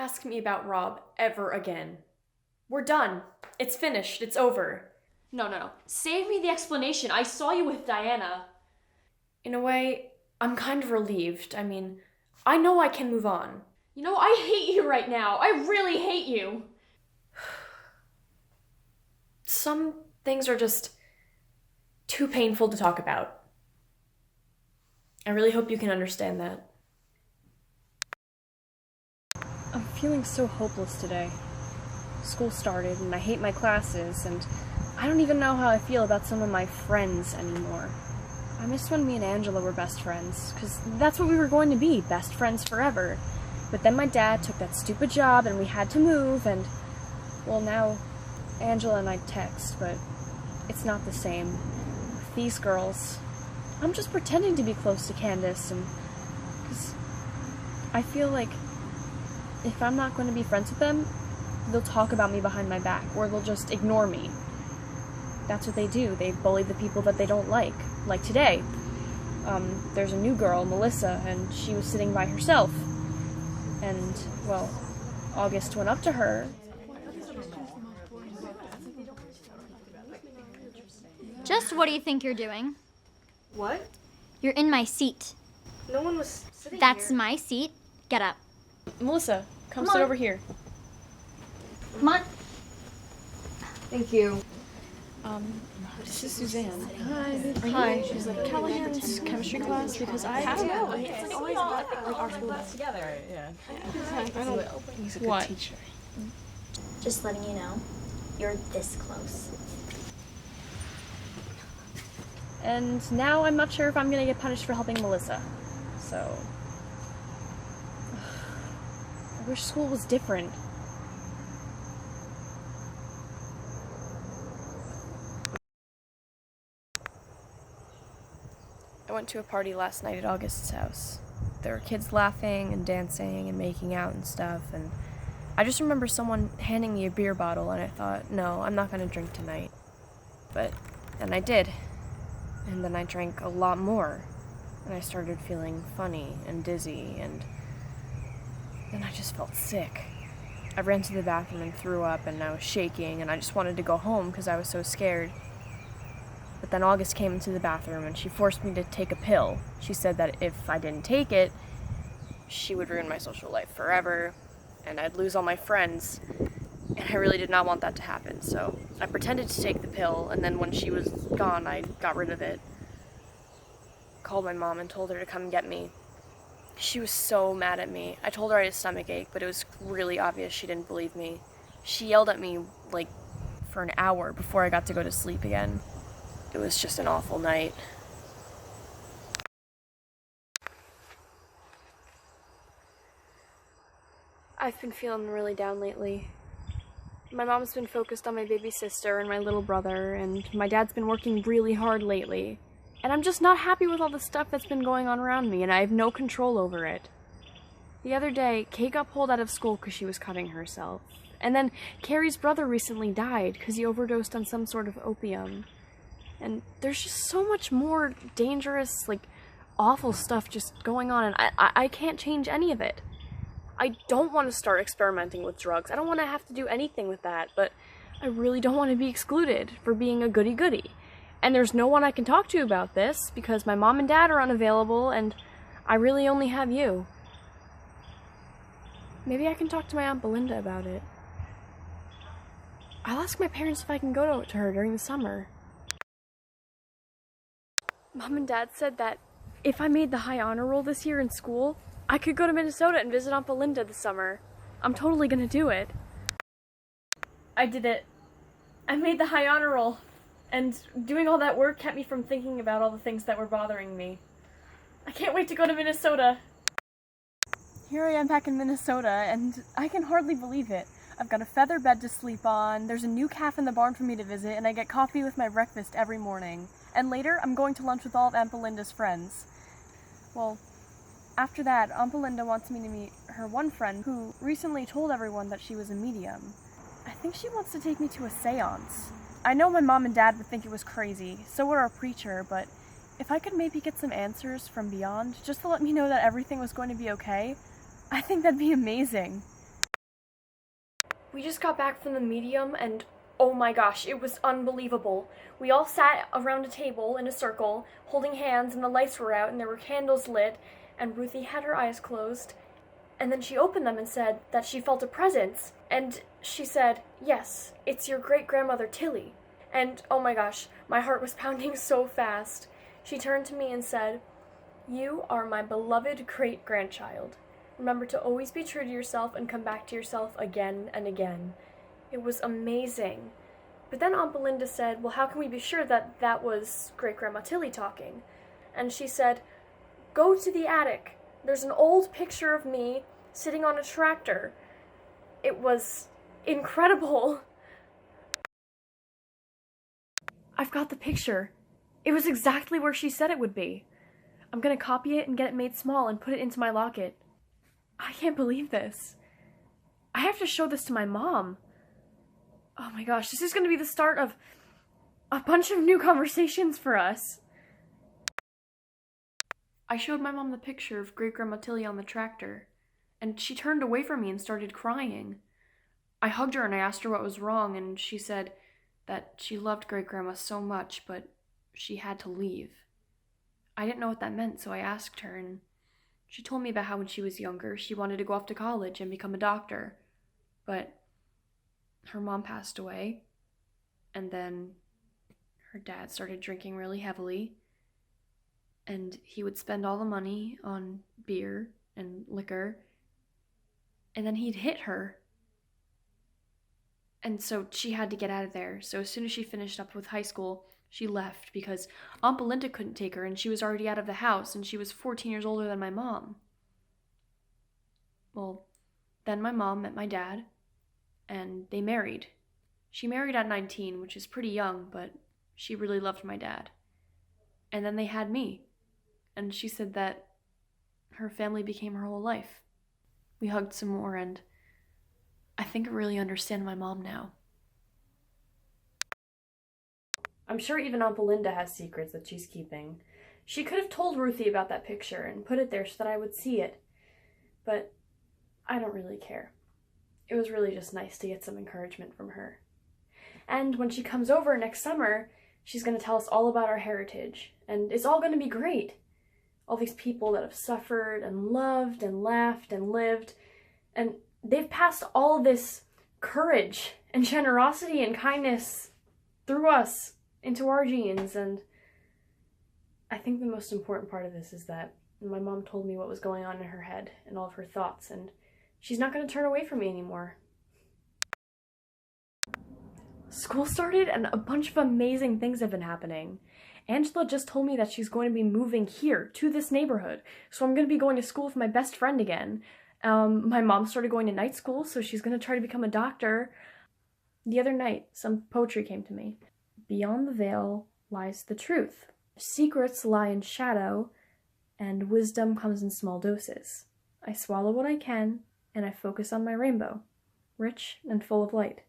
ask me about Rob ever again. We're done. It's finished. It's over. No. Save me the explanation. I saw you with Diana. In a way, I'm kind of relieved. I mean, I know I can move on. You know, I hate you right now. I really hate you. Some things are just too painful to talk about. I really hope you can understand that. I'm feeling so hopeless today. School started and I hate my classes and I don't even know how I feel about some of my friends anymore. I miss when me and Angela were best friends, because that's what we were going to be, best friends forever. But then my dad took that stupid job and we had to move and, well, now Angela and I text, but it's not the same. With these girls, I'm just pretending to be close to Candace, and because I feel like if I'm not going to be friends with them, they'll talk about me behind my back, or they'll just ignore me. That's what they do. They bully the people that they don't like. Like today. There's a new girl, Melissa, and she was sitting by herself. And, well, August went up to her. Just what do you think you're doing? What? You're in my seat. No one was sitting That's here. my seat. Get up. Melissa, come Come sit on. over here. Come on. Thank you. This is Suzanne. Hi. She's like Callahan's chemistry class because I don't know. It's like always our school class together. Yeah. I don't. He's a What? good teacher. Just letting you know, you're this close. And now I'm not sure if I'm gonna get punished for helping Melissa. So I wish school was different. I went to a party last night at August's house. There were kids laughing and dancing and making out and stuff, and I just remember someone handing me a beer bottle, and I thought, no, I'm not gonna drink tonight. But then I did. And then I drank a lot more, and I started feeling funny and dizzy, and then I just felt sick. I ran to the bathroom and threw up, and I was shaking, and I just wanted to go home because I was so scared. But then August came into the bathroom, and she forced me to take a pill. She said that if I didn't take it, she would ruin my social life forever, and I'd lose all my friends, and I really did not want that to happen, so I pretended to take the pill, and then when she was gone, I got rid of it. Called my mom and told her to come get me. She was so mad at me. I told her I had a stomach ache, but it was really obvious she didn't believe me. She yelled at me, like, for an hour before I got to go to sleep again. It was just an awful night. I've been feeling really down lately. My mom's been focused on my baby sister and my little brother, and my dad's been working really hard lately. And I'm just not happy with all the stuff that's been going on around me, and I have no control over it. The other day, Kay got pulled out of school because she was cutting herself. And then Carrie's brother recently died because he overdosed on some sort of opium. And there's just so much more dangerous, like, awful stuff just going on, and I can't change any of it. I don't want to start experimenting with drugs. I don't want to have to do anything with that, but I really don't want to be excluded for being a goody-goody. And there's no one I can talk to about this because my mom and dad are unavailable, and I really only have you. Maybe I can talk to my Aunt Belinda about it. I'll ask my parents if I can go to her during the summer. Mom and Dad said that if I made the high honor roll this year in school, I could go to Minnesota and visit Aunt Belinda this summer. I'm totally gonna do it. I did it. I made the high honor roll. And doing all that work kept me from thinking about all the things that were bothering me. I can't wait to go to Minnesota. Here I am back in Minnesota, and I can hardly believe it. I've got a feather bed to sleep on, there's a new calf in the barn for me to visit, and I get coffee with my breakfast every morning. And later, I'm going to lunch with all of Aunt Belinda's friends. Well, after that, Aunt Belinda wants me to meet her one friend who recently told everyone that she was a medium. I think she wants to take me to a seance. I know my mom and dad would think it was crazy, so would our preacher, but if I could maybe get some answers from beyond, just to let me know that everything was going to be okay, I think that'd be amazing. We just got back from the medium and oh my gosh, it was unbelievable. We all sat around a table in a circle, holding hands, and the lights were out and there were candles lit, and Ruthie had her eyes closed, and then she opened them and said that she felt a presence, and she said, "Yes, it's your great-grandmother Tilly." And oh my gosh, my heart was pounding so fast. She turned to me and said, "You are my beloved great-grandchild. Remember to always be true to yourself and come back to yourself again and again." It was amazing. But then Aunt Belinda said, "Well, how can we be sure that that was Great-Grandma Tilly talking?" And she said, "Go to the attic. There's an old picture of me sitting on a tractor." It was incredible. I've got the picture. It was exactly where she said it would be. I'm gonna copy it and get it made small and put it into my locket. I can't believe this. I have to show this to my mom. Oh my gosh, this is gonna be the start of a bunch of new conversations for us. I showed my mom the picture of Great-Grandma Tilly on the tractor, and she turned away from me and started crying. I hugged her and I asked her what was wrong, and she said that she loved Great-Grandma so much, but she had to leave. I didn't know what that meant, so I asked her, and she told me about how when she was younger, she wanted to go off to college and become a doctor, but her mom passed away, and then her dad started drinking really heavily, and he would spend all the money on beer and liquor, and then he'd hit her. And so she had to get out of there. So as soon as she finished up with high school, she left because Aunt Belinda couldn't take her and she was already out of the house and she was 14 years older than my mom. Well, then my mom met my dad and they married. She married at 19, which is pretty young, but she really loved my dad. And then they had me. And she said that her family became her whole life. We hugged some more and I think I really understand my mom now. I'm sure even Aunt Belinda has secrets that she's keeping. She could have told Ruthie about that picture and put it there so that I would see it. But I don't really care. It was really just nice to get some encouragement from her. And when she comes over next summer, she's going to tell us all about our heritage. And it's all going to be great. All these people that have suffered and loved and laughed and lived. And they've passed all this courage and generosity and kindness through us into our genes. And I think the most important part of this is that my mom told me what was going on in her head and all of her thoughts, and she's not going to turn away from me anymore. School started and a bunch of amazing things have been happening. Angela just told me that she's going to be moving here to this neighborhood, so I'm going to be going to school with my best friend again. My mom started going to night school, so she's going to try to become a doctor. The other night, some poetry came to me. Beyond the veil lies the truth. Secrets lie in shadow, and wisdom comes in small doses. I swallow what I can, and I focus on my rainbow, rich and full of light.